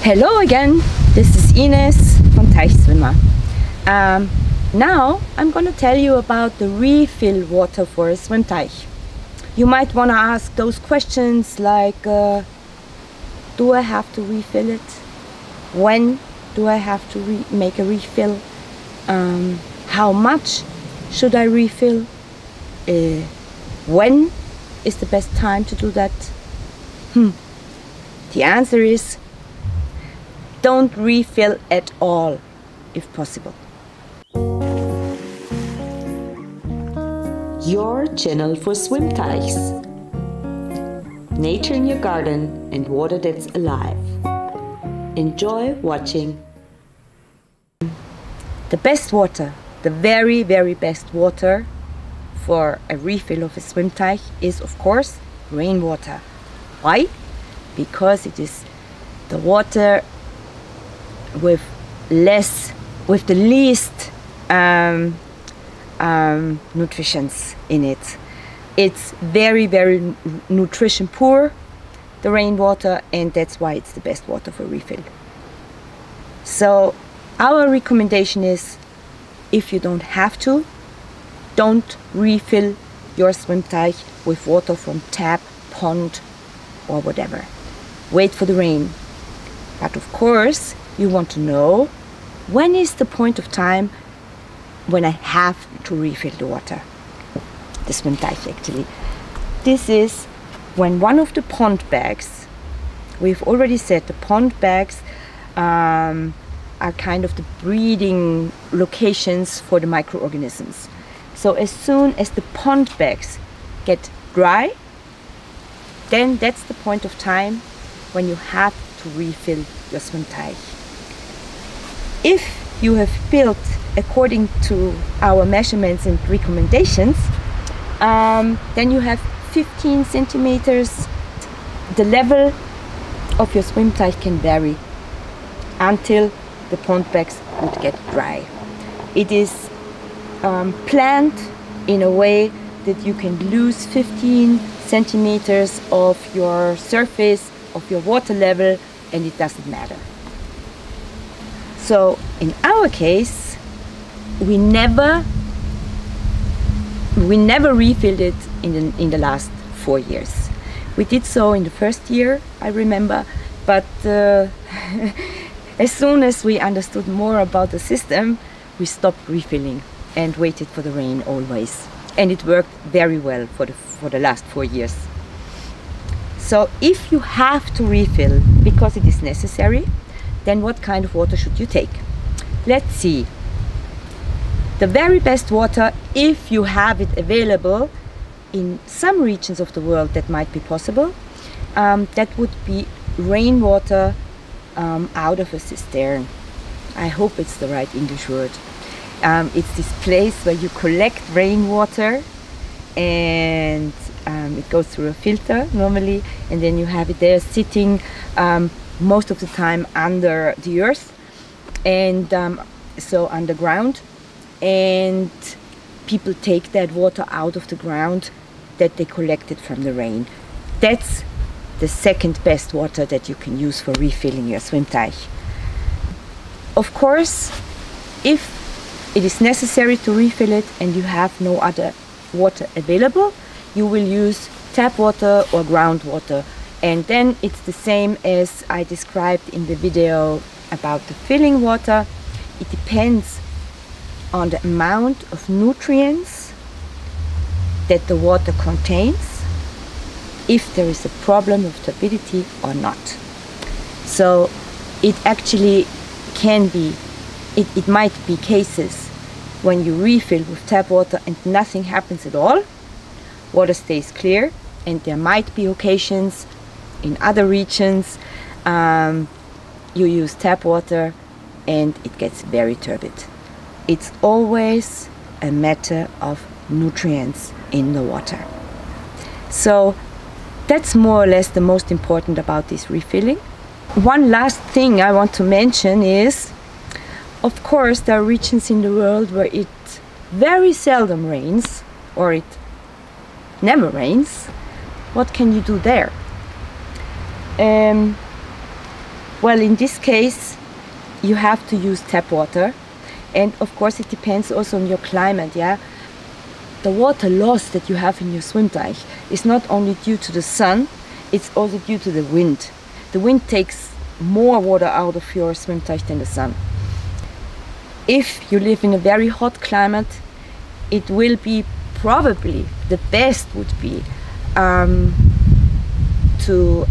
Hello again, this is Ines from Teichschwimmer. Now I'm going to tell you about the refill water for a schwimmteich. You might want to ask those questions like, do I have to refill it? When do I have to make a refill? How much should I refill? When is the best time to do that? The answer is, don't refill at all, if possible. Your channel for schwimmteichs. Nature in your garden and water that's alive. Enjoy watching. The best water, the very, very best water for a refill of a schwimmteich is, of course, rainwater. Why? Because it is the water with the least nutrients in it. It's very, very nutrition poor, the rainwater, and that's why it's the best water for refill. So our recommendation is, if you don't have to, don't refill your schwimmteich with water from tap, pond, or whatever. Wait for the rain. But of course, you want to know, when is the point of time when I have to refill the water? The schwimmteich actually. This is when one of the pond bags, we've already said the pond bags are kind of the breeding locations for the microorganisms. So as soon as the pond bags get dry, then that's the point of time when you have to refill your schwimmteich. If you have built according to our measurements and recommendations, then you have 15 centimeters. The level of your schwimmteich can vary until the pond bags would get dry. It is planned in a way that you can lose 15 centimeters of your surface, of your water level, and it doesn't matter. So in our case, we never refilled it in the last 4 years. We did so in the first year, I remember, but as soon as we understood more about the system, we stopped refilling and waited for the rain always. And it worked very well for the last 4 years. So if you have to refill because it is necessary, then what kind of water should you take? Let's see. The very best water, if you have it available in some regions of the world, that might be possible, that would be rainwater out of a cistern. I hope it's the right English word. It's this place where you collect rainwater, and it goes through a filter normally, and then you have it there sitting most of the time under the earth, and so underground, and people take that water out of the ground that they collected from the rain. That's the second best water that you can use for refilling your schwimmteich. Of course, if it is necessary to refill it and you have no other water available, you will use tap water or groundwater, and then it's the same as I described in the video about the filling water. It depends on the amount of nutrients that the water contains, if there is a problem of turbidity or not. So it actually can be, it might be cases when you refill with tap water and nothing happens at all, water stays clear, and there might be occasions in other regions you use tap water and it gets very turbid. It's always a matter of nutrients in the water. So that's more or less the most important about this refilling. One last thing I want to mention is, of course, there are regions in the world where it very seldom rains, or it never rains. What can you do there? Well, in this case, you have to use tap water, and of course it depends also on your climate. Yeah, the water loss that you have in your schwimmteich is not only due to the sun, it's also due to the wind. The wind takes more water out of your schwimmteich than the sun. If you live in a very hot climate, it will be probably the best would be to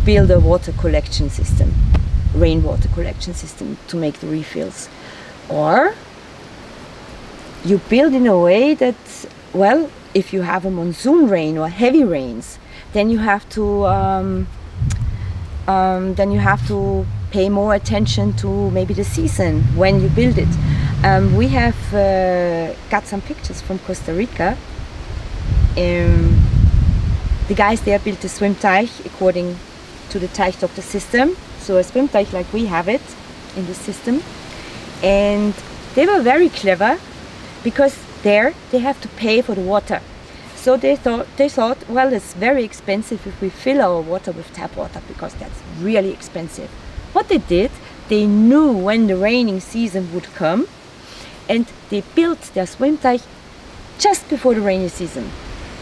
build a water collection system, rainwater collection system, to make the refills. Or you build in a way that, well, if you have a monsoon rain or heavy rains, then you have to pay more attention to maybe the season when you build it. We have got some pictures from Costa Rica. The guys there built a schwimmteich according to the Teichdoctor system, so a schwimmteich like we have it in the system, and they were very clever because there they have to pay for the water. So they thought, well, it's very expensive if we fill our water with tap water, because that's really expensive. What they did, they knew when the raining season would come, and they built their schwimmteich just before the rainy season.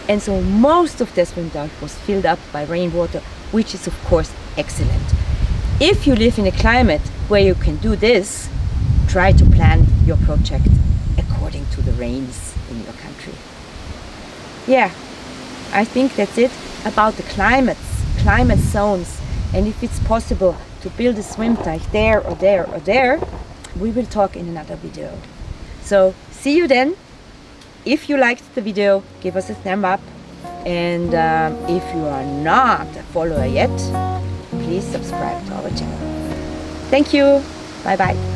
And so most of their schwimmteich was filled up by rainwater, which is of course excellent. If you live in a climate where you can do this, try to plan your project according to the rains in your country. Yeah, I think that's it about the climate zones, and if it's possible to build a schwimmteich there or there or there, we will talk in another video. So see you then. If you liked the video, give us a thumb up, and if you are not a follower yet, please subscribe to our channel. Thank you. Bye bye.